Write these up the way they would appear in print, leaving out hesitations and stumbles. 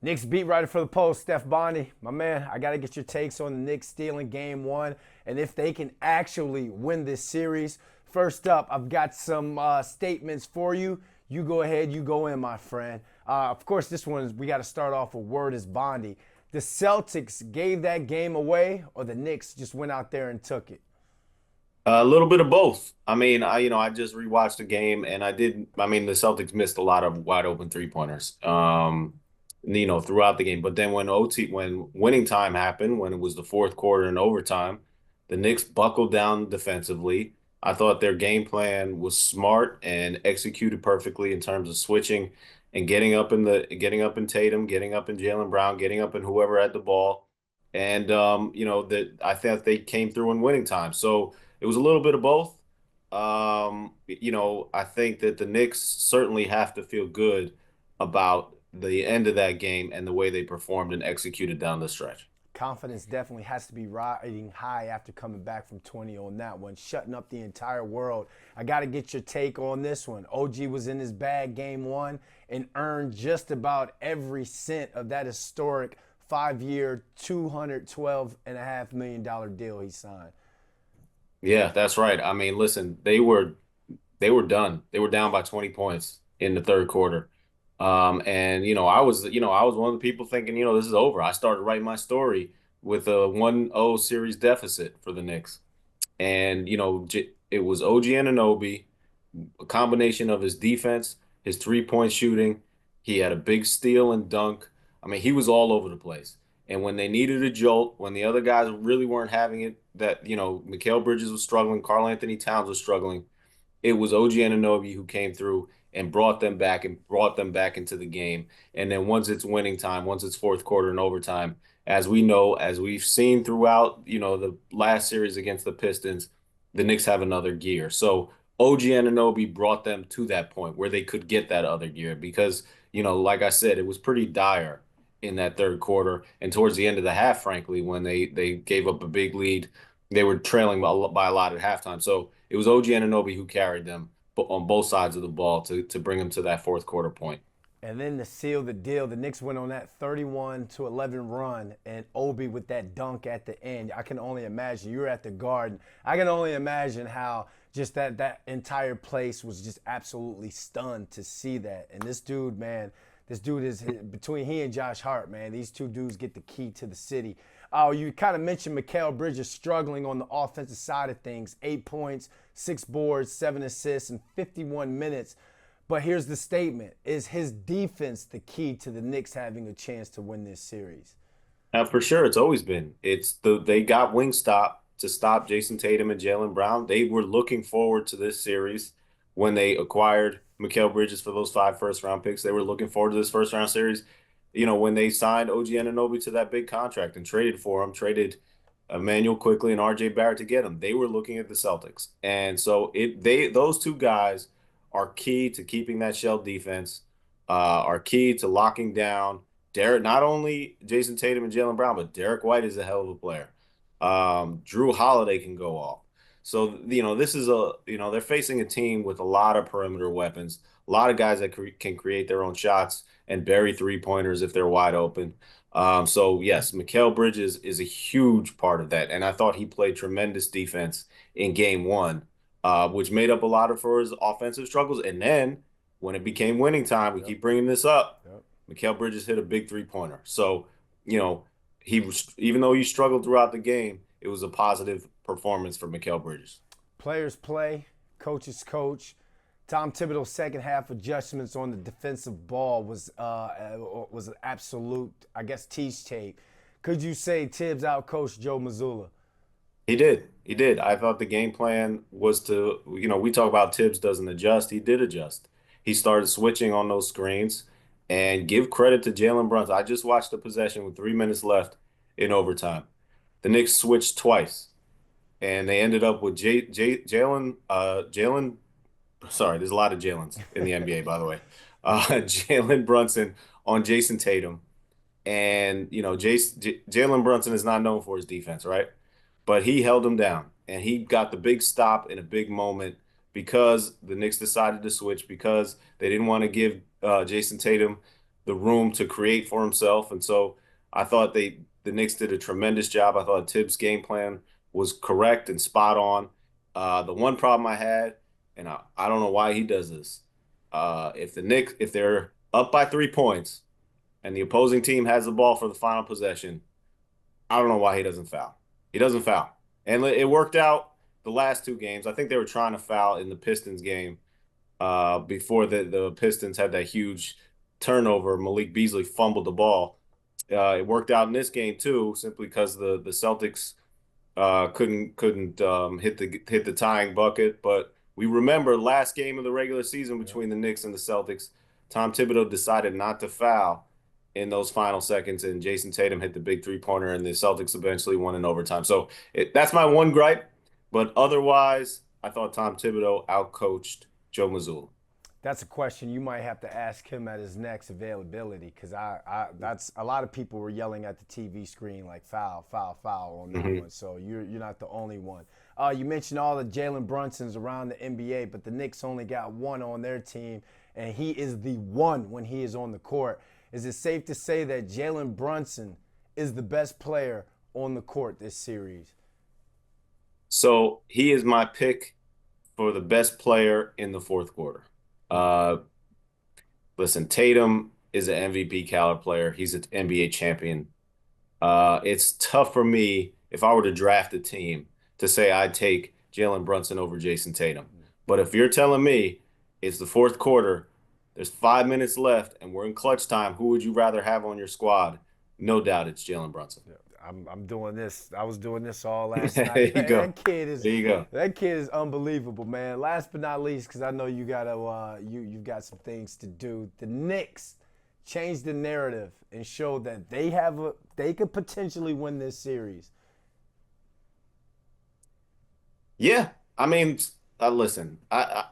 Knicks beat writer for the Post, Steph Bondy. My man, I got to get your takes on the Knicks stealing game one and if they can actually win this series. First up, I've got some statements for you. You go ahead, you go in, my friend. Of course, this one, we got to start off with word is Bondy. The Celtics gave that game away, or the Knicks just went out there and took it? A little bit of both. I just rewatched the game and the Celtics missed a lot of wide open three-pointers, throughout the game. But then when winning time happened, when it was the fourth quarter and overtime, the Knicks buckled down defensively. I thought their game plan was smart and executed perfectly in terms of switching and getting up in Tatum, getting up in Jaylen Brown, getting up in whoever had the ball. And that I think they came through in winning time. So it was a little bit of both. I think that the Knicks certainly have to feel good about the end of that game and the way they performed and executed down the stretch. Confidence definitely has to be riding high after coming back from 20 on that one, shutting up the entire world. I got to get your take on this one. OG was in his bag game one and earned just about every cent of that historic 5 year, $212.5 million deal he signed. Yeah, that's right. I mean, listen, they were done. They were down by 20 points in the third quarter. And I was one of the people thinking, this is over. I started writing my story with a 1-0 series deficit for the Knicks. And it was OG and Anobi, a combination of his defense, his three-point shooting. He had a big steal and dunk. I mean, he was all over the place. And when they needed a jolt, when the other guys really weren't having it, that Mikal Bridges was struggling, karl-Anthony Towns was struggling, it was OG Anunoby who came through and brought them back into the game. And then once it's winning time, once it's fourth quarter and overtime, as we know, as we've seen throughout, the last series against the Pistons, the Knicks have another gear. So OG Anunoby brought them to that point where they could get that other gear because, like I said, it was pretty dire in that third quarter and towards the end of the half, frankly, when they gave up a big lead, they were trailing by a lot at halftime. So it was OG Anunoby who carried them on both sides of the ball to bring them to that fourth quarter point. And then to seal the deal, the Knicks went on that 31-11 run, and Obi with that dunk at the end. I can only imagine. You were at the Garden. I can only imagine how just that entire place was just absolutely stunned to see that. And this dude, man, this dude is between he and Josh Hart, man. These two dudes get the key to the city. Oh, you kind of mentioned Mikal Bridges struggling on the offensive side of things. 8 points, 6 boards, 7 assists, in 51 minutes. But here's the statement: is his defense the key to the Knicks having a chance to win this series? For sure, it's always been. They got Wingstop to stop Jason Tatum and Jaylen Brown. They were looking forward to this series when they acquired Mikal Bridges for those 5 first-round picks. They were looking forward to this first-round series. When they signed OG Anunoby to that big contract and traded for him, traded Emmanuel Quickly and RJ Barrett to get him. They were looking at the Celtics. And so those two guys are key to keeping that shell defense, are key to locking down Derek, not only Jason Tatum and Jaylen Brown, but Derek White is a hell of a player. Drew Holiday can go off. So, this is they're facing a team with a lot of perimeter weapons, a lot of guys that can create their own shots and bury three-pointers if they're wide open. So yes, Mikal Bridges is a huge part of that, and I thought he played tremendous defense in game one, which made up a lot of for his offensive struggles. And then when it became winning time, we Yep. keep bringing this up. Yep. Mikal Bridges hit a big three-pointer. So you know he was, even though he struggled throughout the game, it was a positive performance for Mikal Bridges. Players play, coaches coach. Tom Thibodeau's second half adjustments on the defensive ball was an absolute, I guess, teach tape. Could you say Tibbs outcoached Joe Mazzulla? He did. He did. I thought the game plan was to, we talk about Tibbs doesn't adjust. He did adjust. He started switching on those screens and give credit to Jaylen Brunson. I just watched the possession with 3 minutes left in overtime. The Knicks switched twice and they ended up with Jalen. Sorry, there's a lot of Jalen's in the NBA, by the way. Jaylen Brunson on Jason Tatum. And, Jalen Brunson is not known for his defense, right? But he held him down and he got the big stop in a big moment because the Knicks decided to switch because they didn't want to give Jason Tatum the room to create for himself. And so I thought the Knicks did a tremendous job. I thought Tibbs' game plan was correct and spot on. The one problem I had, and I don't know why he does this, if the Knicks, if they're up by 3 points and the opposing team has the ball for the final possession, I don't know why he doesn't foul. He doesn't foul. And it worked out the last two games. I think they were trying to foul in the Pistons game before the Pistons had that huge turnover. Malik Beasley fumbled the ball. It worked out in this game too, simply because the Celtics couldn't hit the tying bucket. But we remember last game of the regular season between the Knicks and the Celtics, Tom Thibodeau decided not to foul in those final seconds, and Jason Tatum hit the big 3-pointer, and the Celtics eventually won in overtime. So that's my one gripe. But otherwise, I thought Tom Thibodeau outcoached Joe Mazzulla. That's a question you might have to ask him at his next availability, because that's a lot of people were yelling at the TV screen like foul, foul, foul on that one. So you're not the only one. You mentioned all the Jaylen Brunsons around the NBA, but the Knicks only got one on their team, and he is the one when he is on the court. Is it safe to say that Jaylen Brunson is the best player on the court this series? So he is my pick for the best player in the fourth quarter. Uh, Listen, Tatum is an MVP caliber player. He's an NBA champion. It's tough for me if I were to draft a team to say I'd take Jaylen Brunson over Jason Tatum. But if you're telling me it's the fourth quarter, there's 5 minutes left, and we're in clutch time, who would you rather have on your squad? No doubt it's Jaylen Brunson. I'm doing this. I was doing this all last There night. you go. There you go. That kid is unbelievable, man. Last but not least, because I know you gotta you've got some things to do. The Knicks changed the narrative and showed that they could potentially win this series. Yeah, I mean, listen, I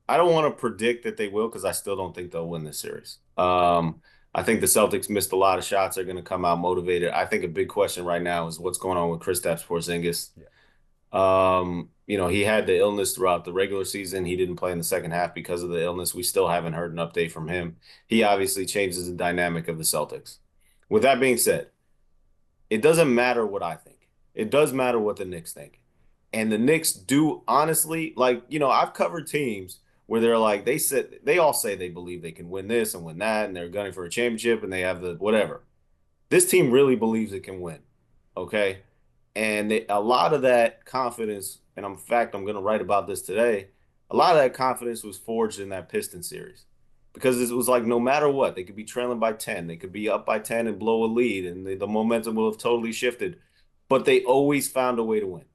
don't want to predict that they will because I still don't think they'll win this series. I think the Celtics missed a lot of shots. They're going to come out motivated. I think a big question right now is what's going on with Kristaps Porzingis. Yeah. He had the illness throughout the regular season. He didn't play in the second half because of the illness. We still haven't heard an update from him. He obviously changes the dynamic of the Celtics. With that being said, it doesn't matter what I think. It does matter what the Knicks think. And the Knicks do honestly, like, I've covered teams where they're like, they all say they believe they can win this and win that, and they're gunning for a championship and they have the whatever. This team really believes it can win. Okay. And a lot of that confidence, and in fact, I'm going to write about this today. A lot of that confidence was forged in that Piston series because it was like no matter what, they could be trailing by 10, they could be up by 10 and blow a lead, and the momentum will have totally shifted. But they always found a way to win.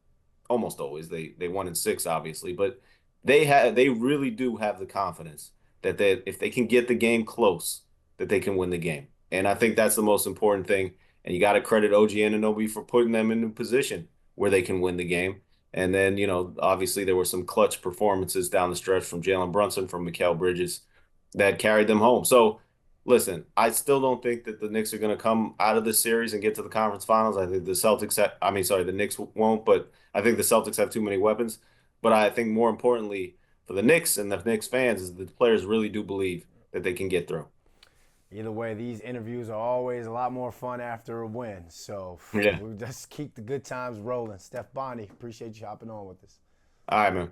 Almost always. They won in six, obviously, but they really do have the confidence that if they can get the game close, that they can win the game. And I think that's the most important thing. And you got to credit OG and Anobi for putting them in a position where they can win the game. And then, obviously there were some clutch performances down the stretch from Jaylen Brunson, from Mikal Bridges that carried them home. So, listen, I still don't think that the Knicks are going to come out of this series and get to the conference finals. I think the Knicks won't, but I think the Celtics have too many weapons. But I think more importantly for the Knicks and the Knicks fans is that the players really do believe that they can get through. Either way, these interviews are always a lot more fun after a win. So Yeah. we'll just keep the good times rolling. Steph Bondy, appreciate you hopping on with us. All right, man.